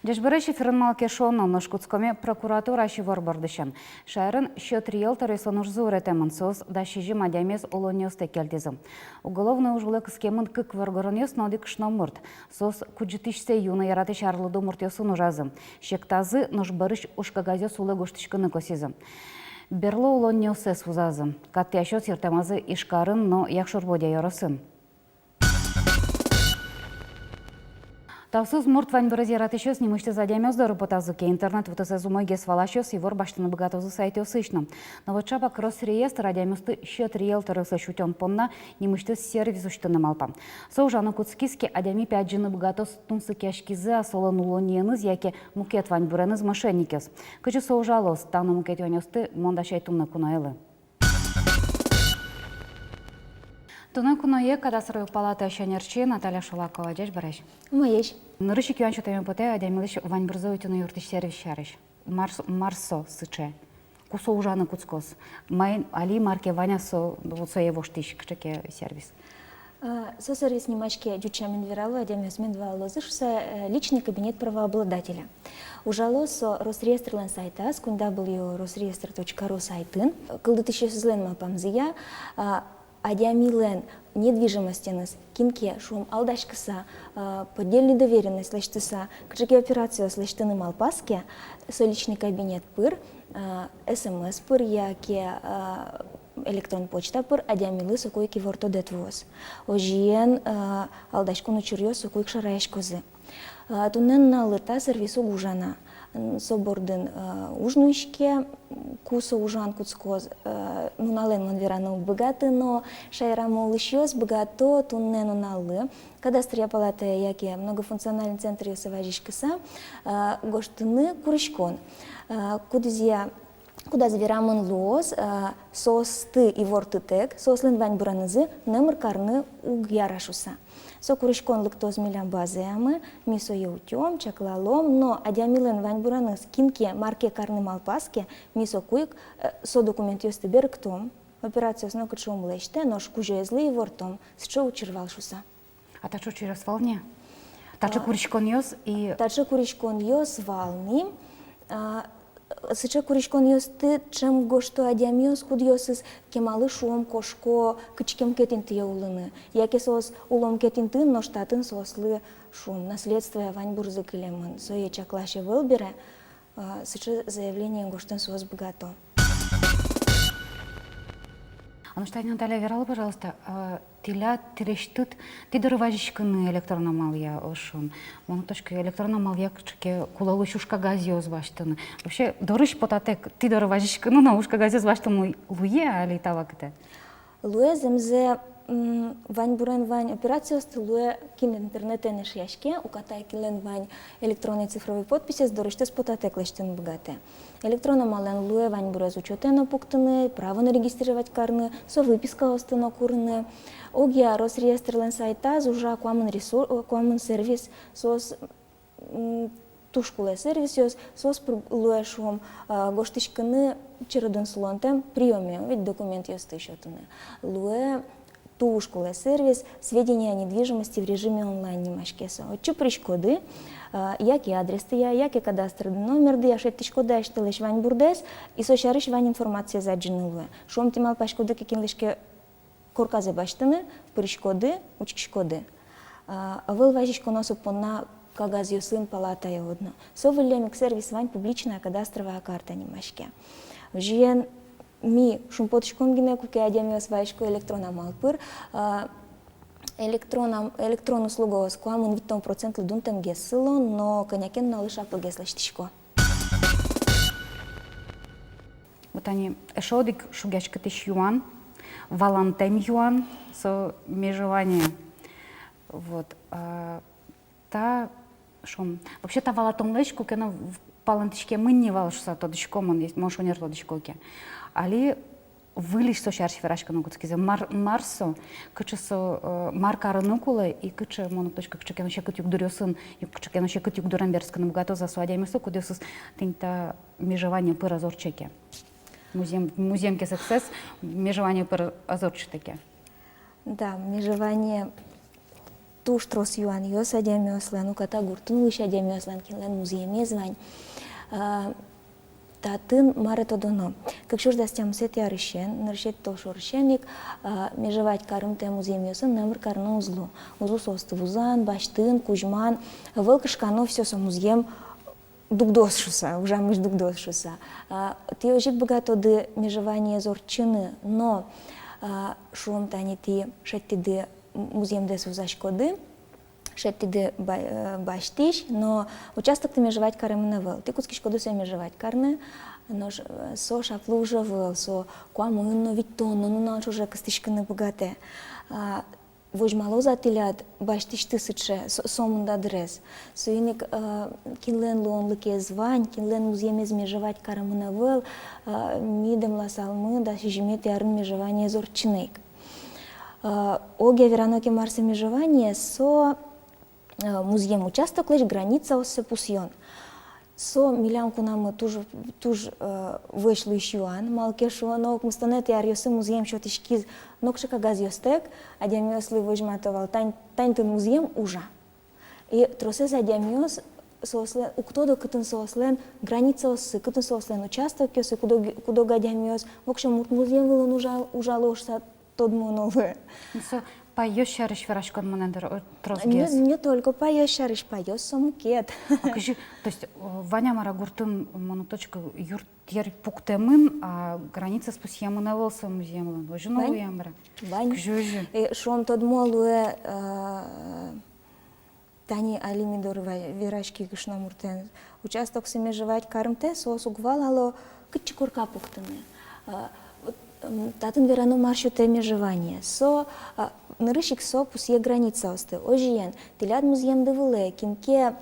Дежберечи ференмалке шонно ношкутскоме прокуратура шивор бордышан. Шайрын счет риэлторы сонужзу ретемон соз да шижи мадямес олоньосте келтизм. Уголовный ужулык схемын кык варгороньос нодик шномурт. Соз куджитишсе юна яраты шарлыду муртёсын ужазым. Шектазы ношбарыш ушкагазе сулы гоштышкыны косизм. Берло олоньосе сузазым. Катты ашот сиртемазы ишкарын, но якшурбодя йоросын. Тавсыз мурт вань бразираты шёс немышты задямёздору потазыке интернет вытасы зумойге свалашёс и вор баштыны богатозы сайты осышным. Но вот чапа кросс-реестр радямёсты счет риэлторы сошутён понна немышты сервис уштыны малпа. Соужаны куцкиски адями пяджины богатоз тунсы кяшкизы асолан улоньеныз яке мукет вань буреныз мошенникес. Кычы соужалос таны мукет ёнёсты мондашай тунны кунаэлы. Туна куное кадастровой палаты ощанерчи Наталья Шулакова. Дядь Бараш. Моешь. Нырышик юан чутаем поте, адямилыш вань брзой туна юртыш сервис шарыш. Марсо сыче. Кусо ужаны куцкос. Майн али марке ваня со вот со его штыш кчеке сервис. Со сервис немачки дючамин виралу, адямиосмен два лозышса личный кабинет правообладателя. Ужало со Росреестрлен сайта, скунда был ее rosreestr.ru сайтын. Кылдыты еще злен мапамзия. Адямилен недвижимостеныз кинке шум алдашкыса, поддельный доверенность лештыса, кчеке операцию слештыны малпаске, со личный кабинет пыр, СМС пыр, яке электрон почта пыр, адямилы сокойки вортодет воз. Ожиен алдашкуну чурьё сокойк шараешкозы. Тунен налыта сервису гужана. Собордын ужнуишке кусо ужан куцкоз нунален манверану богаты, но шайрамол ищёс богато тунне нуналы. Кадастрия палата яке многофункциональный центр ёсаважишкаса гоштыны курышкон. Куда зверамын лоз, состы и вортытек, сослен вань буранызы, немыр карны угярашуса. Со курышкон лыктоз милям базеямы, мисо еутём, чаклалом, но адямилен вань бураныз кинке марке карны малпаске, мисо куйк, со документ ёсты берктом, операцию сно кычом леште, но шкуже злый вортом, счо учервалшуса. А та чё через волне? Тачы курышкон ёс и... Тачы курышкон ёс вални, Сыча курышкон ёсты, чем гошто адямиос куд ёсыз кемалы шуом кошко кычкем кетинты яулыны. Яке сос улом кетинты, но штатын сослы шум. Наследство вань бурзы килемын. Сое чаклаще вылбере, сыча заявление гоштын сос богато. А ну что, Наталья, верала, пожалуйста, тиля терештут, ты дорыважишканы электрономалия ошон. Моноточка электрономалия кчеке кулалы шушка газиоз баштыны. Вообще, дорыш потатек, ты дорыважишканы на ушка газиоз баштыны луе, али тавакте? Луе земзе вань бурен вань операциосты луе кин интернете не шяшке, укатай килен вань электронный цифровой подписи с дорыштес потатек лештын богате. Электрономален луе вань бурез учетено пуктыны, право нарегистрировать карны, со выписка остано курны. Огия Росреестрлен сайта зужа куамын сервис сос тушкуле сервис ёс сос луе шум гоштышкыны чередын слонтем приеме, ведь документ ёсты счетыны. Луе тушкуле сервис сведения о недвижимости в режиме онлайн немашкеса. Отчу пришкоды, яки адресты я, яки кадастрный номер, я шесть тишкода эштелеш вань бурдес, и сошарыш вань информация за джинылуе. Шум тимал пашкоды кекинлешке корказы баштыны, пришкоды, учкишкоды. А выл важишко носу понна кагаз ёсын палата яодна. Совылемик сервис вань публичная кадастровая карта немашке. Жиен ми шумпотышком гине куке адямиос вайшко электронамал пыр, электрон услугос куамын виттон процент лыдунтен гессыло, но конякен налыша пылгеслаштышко. Вот они, эшодик шугячка тысяч юан, валантем юан, со межевание. Вот. Та шум. Вообще та валатон лечку, кена в палантышке мы не валшуса тодышко, он есть, может унер тодышкоке. Али вылиш со шарш ферашка на гудскизе марсо, кычы со марка рынукулы и кычы моноточка кычы кена шекут юг дурёсын, кычы кена шекут юг дурамберска на богато за суадями со кудесус тинта межевание пыр азорчеке. Музеем КСС межевание пыр азорчеке. Да, межевание туш трос юан йос адемиослен, уката гуртун лыш адемиослен кинлен музееме звань. Татын марет одоно. Как шуж дастям сет ярышен, наршет тош оршеник, межевать карым те музеемесын намыр карны узлу. Узлу состы вузан, баштын, кужман, вылкышкано все со музеем дугдосшуса, уже мыш дугдосшуса. Ти ожик богатоды межевание зорчины, но шум тани ти шеттиды музеем дес узашкоды, шеттиды баштиш, но участок ты межевать карым навел. Ти куцки шкоду се межевать карны, но со шаплужа со куамынно, виттонно, ну нач уже кастишканы богате. Вожмало затилят баштиш тысяче сомында дрес. Суиник кинлен лонлыке звань, кинлен музеем межевать карым навел, мидем ласалмы, да сижимет ярын межевание зорчинейк. Оге вераноке марсе межевание со музеем участок лишь граница осе пусьон. Со милянку нам туж вышли еще ан, малке шо, но мустанет ярьосы музеем шотишкиз, нокше кагаз йостек, адямиосли выжматовал тань музеем уже. И тросе за адямиос сослен, уктодо кытын сослен граница осы, кытын сослен участок йосы, кудо гадямиос, вокше музеем вылын ужалошса тодмо новое. Пайос шарыш верашкон манендер тросгес. Не только пайос шарыш, пайос самукет. Кажи, то есть Ваня мара гуртын моноточка юртер пуктемын, а граница с пусьемы навелся музеем. Вожу новый ямбра. Вань. Кажи. Шом тодмо луэ тани алимидор верашки гышна муртен. Участок се межевать кармте, сос угвалало кычкурка пуктены. Татын верано маршруте межевание. Со нырышик со пусье граница осты. Ожиен, тилят музеем дывыле, кинке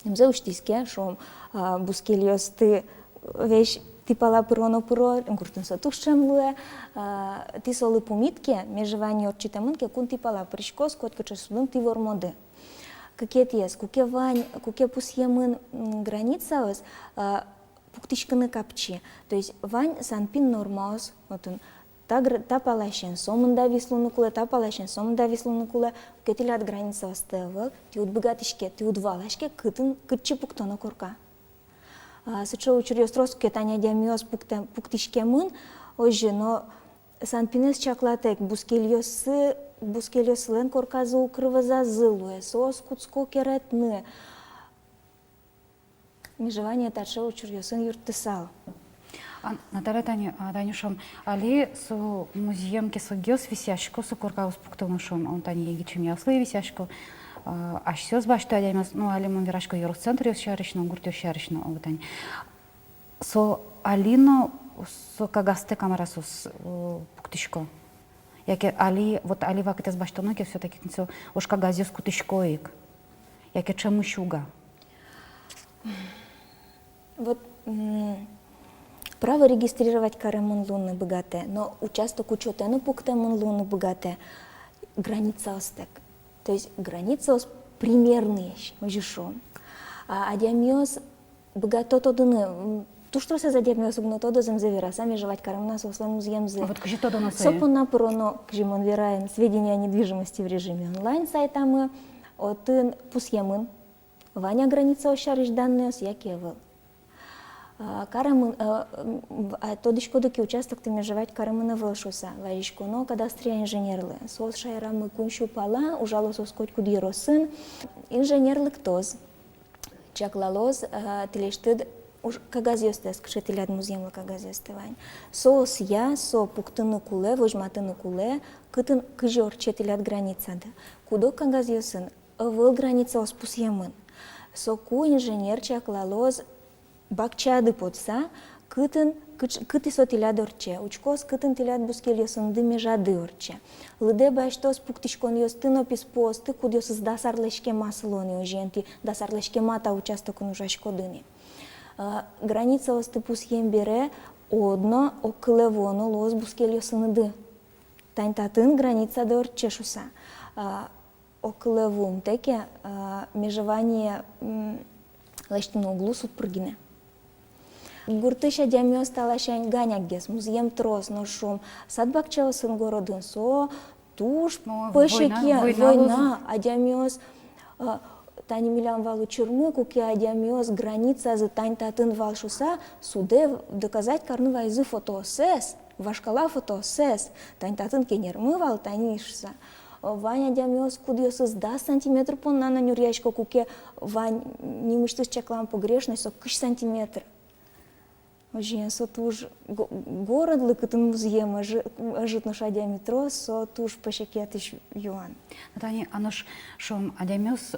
мзе уштиске, шом бускельос ты вещь типала пыроно пыро, гуртын со тушчем луе, ти солы пумитке, межевание орчитамынке, кун типала пришкос, котка чесудын ти вормоды. Какет ес, куке вань, куке пусьемын граница ос, пуктишканы капчи. То есть вань санпин нормаус, вот он, та палашен сомында вислуны куле, та палашен сомында вислуны куле, кетилят граница остывыл, ти удбыгатишке, ти удвалашке, кытчи пуктоно корка. Сычо учурьос трос кетаня дямиос пуктишке мын, ожи, но санпинес чаклатек бускельослен корказы укрываза зылуе, сос куцко керетны. Межевание тарше учурьосын юртысал. Наталья Танюшам, али со музеем кесогес висяшко, со коркаус пуктонушом, он тани егичем яслы висяшко, а все сбашто адямас, ну али мон верашко юрцентр ёшарышно, гуртё шарышно, овтань. Со алино со кагасте камарасус пуктишко. Яке али вот али ваките сбаштоноке все-таки со уж кагазёс кутишкоик. Яке чему шуга. Вот право регистрировать каремон лунны богате, но участок учетену пуктемон лунны богате, граница остек. То есть граница ос примерный ожишо. А адямиос богато тодыны, ту что се задемиос угнотодо земзевера, сами жевать каремна сослен музеем зе. Вот кажи тодо на Сопона проно, кжимон вераем сведения о недвижимости в режиме онлайн сайтамы, отын пусьемын. Ваня граница ошариш данные с якевел. Карамын, тодышко доки участок ты межевать карамына вылшуса. Варишко, но кадастрия инженерлы. Сос шайрамы куншу пала, ужало соскоть кудиро сын. Инженерлы ктоз. Чаклалоз, тилештыд, кагаз ёстес, кшетилят музеемлы кагаз ёстывань. Сос я, со пуктыны куле, вожматыны куле, кытын кыжор четилят границада. Кудо кагаз ёсын, выл граница оспусьемын. Со ку инженер чаклалоз, бакчады подса, кыты со тилят орче, учкос кытын тилят бускел ёсынды межады орче. Лыде баштос пуктишкон ёстын опис посты, куд ёсыз дасарлешке масылони оженти, дасарлешке мата участокын ужашкодыни. Граница осты пусьем бере, одно окылевоно лоз бускел ёсыныды. Тань татын граница да орче шуса. Окылевум теке межевание лештин углу сутпрыгине. Гуртыша дямиос талашань ганяк гес, музеем трос, но шум. Садбакчаосын городын со, туш Ну, пышеке война война, адямиос тани милям валу чурмы, куке адямиос граница за тань татын вал шуса, суде доказать карнова изы фотосес, вашкала фотосес, тань татын кенермы вал танишса. Ваня адямиос кудиосыз 10 сантиметр понна на нюрьячко, куке вань не мыштыс чаклам погрешность, со кыш сантиметр. Ожен со туж город лыкытын музеем ажытныш адиаметро, со туж пашекетыш юан. Натани, аныш шом адямёс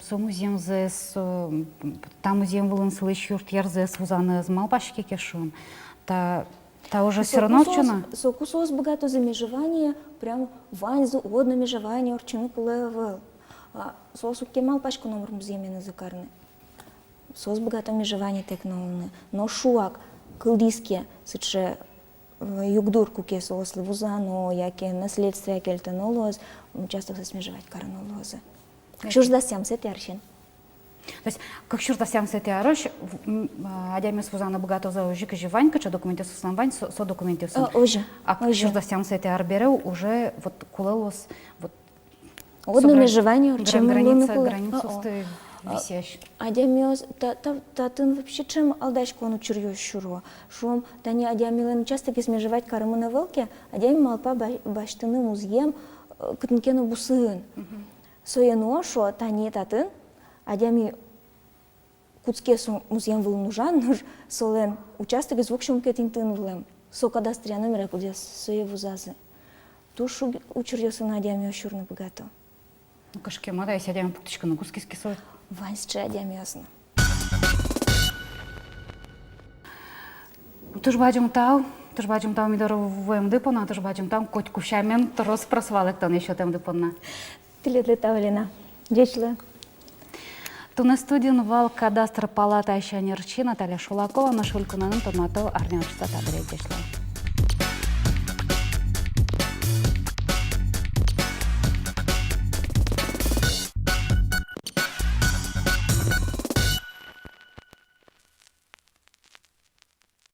со музеем зэс, та музеем вылын сылыш юрт ярзэс вузаны змал пашке кешом. Та уже все равно вчена? Со кусос богато за межевание, прям вань за одно межевание орчину кулевел. Со суке мал пашку номер музееме на закарны. Сос богато межевание текновны. Но шуак, кылдиске, сыче югдур куке сослы вузано, яке наследствие кельтанолоз, часто се смежевать каранолозы. Чуж да сям сет ярчен. То есть, как чурта сям сети арыш, адямёс вузаны богато за жика живанька, че документы сусан вань, со документы сусан. Оже. А как чурта сям сети арберeu уже вот кулелос вот Одно межевание орчину границу сты висящ. Адямиос, татын вообще чем алдачку он учурьё щуро. Шум, тани адямилен часто кисмежевать карымы на волке, адями малпа баштыны музеем кытынкену бусын. Соено шо тани татын, адями куцке музеем был нужан, солен участок из вокшум кетинтын влем. Со кадастрия номера куде сое вузазы. Тушу учурьё сына адями ощурно богато. Ну, кашке, мада, если адями пуктичка, ну, куски скисует. Вань с адямиосно. Туж бачим тау мидору воем дипона, туж бачим там коть кущамен, то розпросвалек тон еще тем дипона. Тилетле тавлена. Дечле. Туна студин вал кадастр палата Ащанерчи Наталья Шулакова, наш вылькунанын тонато арнявчта табре дешле.